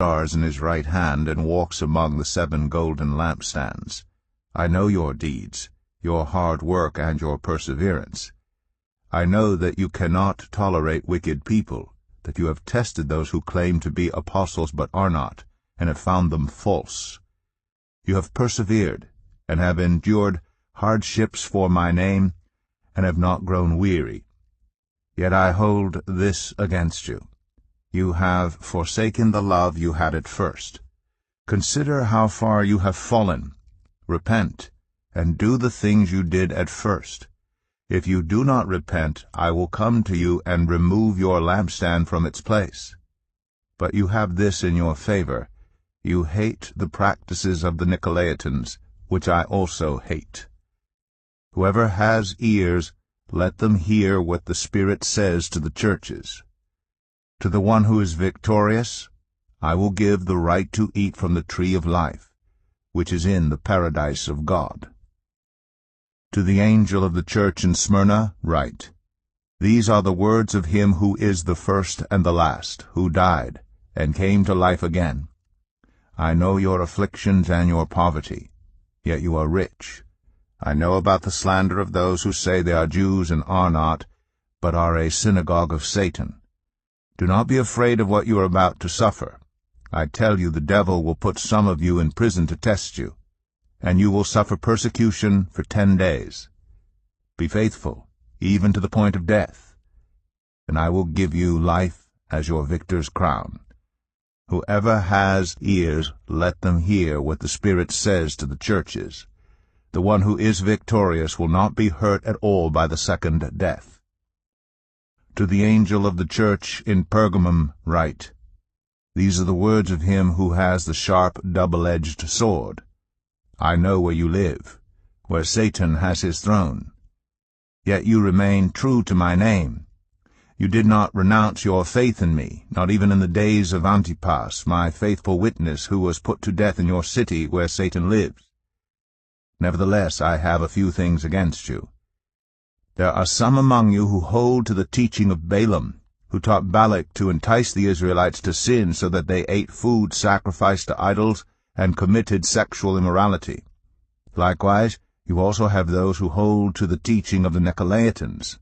stars in his right hand and walks among the 7 golden lampstands. I know your deeds, your hard work, and your perseverance. I know that you cannot tolerate wicked people, that you have tested those who claim to be apostles but are not, and have found them false. You have persevered, and have endured hardships for my name, and have not grown weary. Yet I hold this against you. You have forsaken the love you had at first. Consider how far you have fallen. Repent, and do the things you did at first. If you do not repent, I will come to you and remove your lampstand from its place. But you have this in your favor: you hate the practices of the Nicolaitans, which I also hate. Whoever has ears, let them hear what the Spirit says to the churches. To the one who is victorious, I will give the right to eat from the tree of life, which is in the paradise of God. To the angel of the church in Smyrna write, These are the words of him who is the first and the last, who died, and came to life again. I know your afflictions and your poverty, yet you are rich. I know about the slander of those who say they are Jews and are not, but are a synagogue of Satan. Do not be afraid of what you are about to suffer. I tell you, the devil will put some of you in prison to test you, and you will suffer persecution for 10 days. Be faithful, even to the point of death, and I will give you life as your victor's crown. Whoever has ears, let them hear what the Spirit says to the churches. The one who is victorious will not be hurt at all by the second death. To the angel of the church in Pergamum write, These are the words of him who has the sharp, double-edged sword. I know where you live, where Satan has his throne. Yet you remain true to my name. You did not renounce your faith in me, not even in the days of Antipas, my faithful witness, who was put to death in your city where Satan lives. Nevertheless, I have a few things against you. There are some among you who hold to the teaching of Balaam, who taught Balak to entice the Israelites to sin so that they ate food sacrificed to idols and committed sexual immorality. Likewise, you also have those who hold to the teaching of the Nicolaitans.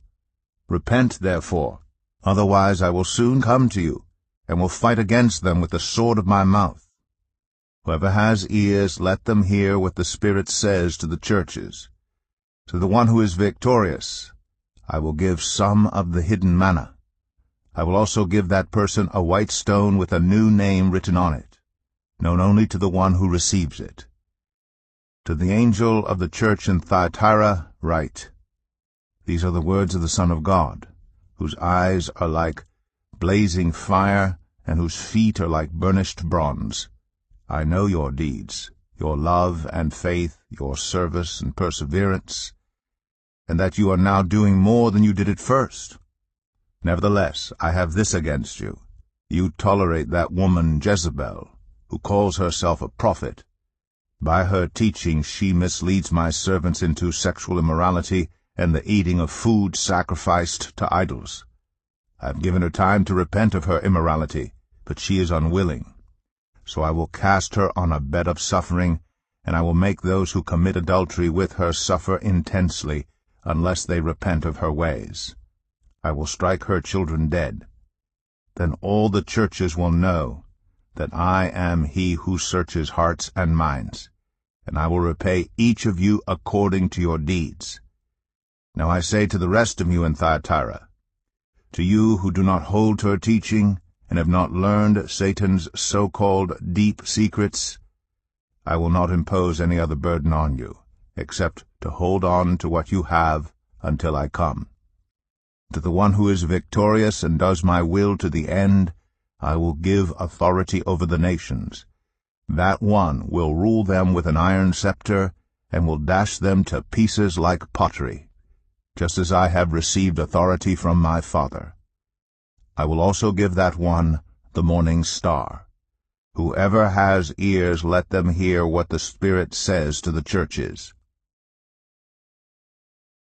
Repent, therefore, otherwise I will soon come to you, and will fight against them with the sword of my mouth. Whoever has ears, let them hear what the Spirit says to the churches. To the one who is victorious, I will give some of the hidden manna. I will also give that person a white stone with a new name written on it, known only to the one who receives it. To the angel of the church in Thyatira write, These are the words of the Son of God, whose eyes are like blazing fire, and whose feet are like burnished bronze. I know your deeds, your love and faith, your service and perseverance, and that you are now doing more than you did at first. Nevertheless, I have this against you. You tolerate that woman Jezebel, who calls herself a prophet. By her teaching she misleads my servants into sexual immorality and the eating of food sacrificed to idols. I have given her time to repent of her immorality, but she is unwilling. So I will cast her on a bed of suffering, and I will make those who commit adultery with her suffer intensely, unless they repent of her ways. I will strike her children dead. Then all the churches will know that I am he who searches hearts and minds, and I will repay each of you according to your deeds. Now I say to the rest of you in Thyatira, to you who do not hold to her teaching, and have not learned Satan's so-called deep secrets, I will not impose any other burden on you, except to hold on to what you have until I come. To the one who is victorious and does my will to the end, I will give authority over the nations. That one will rule them with an iron scepter, and will dash them to pieces like pottery, just as I have received authority from my Father. I will also give that one the morning star. Whoever has ears, let them hear what the Spirit says to the churches.